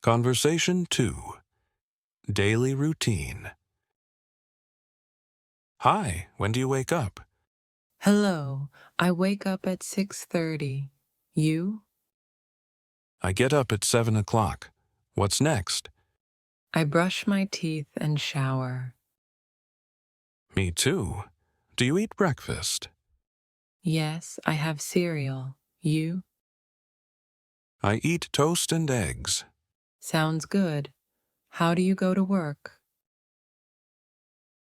Conversation 2. Daily routine. Hi, when do you wake up? Hello, I wake up at 6:30. You? I get up at 7 o'clock. What's next? I brush my teeth and shower. Me too. Do you eat breakfast? Yes, I have cereal. You? I eat toast and eggs. Sounds good. How do you go to work?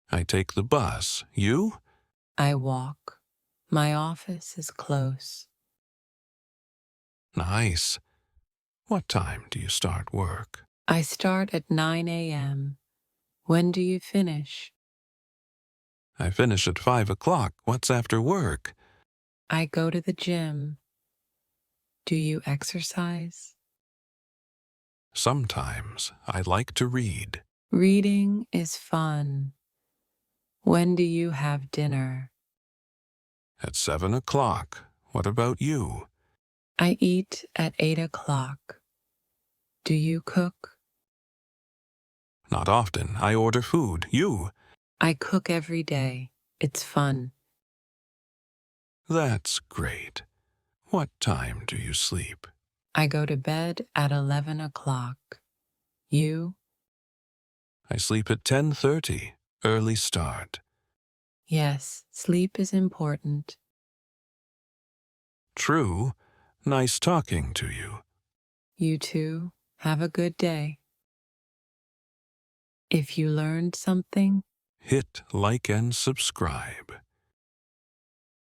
I take the bus. You? I walk. My office is close. Nice. What time do you start work? I start at 9 a.m. When do you finish? I finish at 5 o'clock. What's after work? I go to the gym. Do you exercise? Sometimes I like to read. Reading is fun. When do you have dinner? At 7 o'clock. What about you? I eat at 8 o'clock. Do you cook? Not often. I order food. You? I cook every day. It's fun. That's great. What time do you sleep? I go to bed at 11 o'clock. You? I sleep at 10:30. Early start. Yes, sleep is important. True. Nice talking to you. You too. Have a good day. If you learned something, Hit like and subscribe.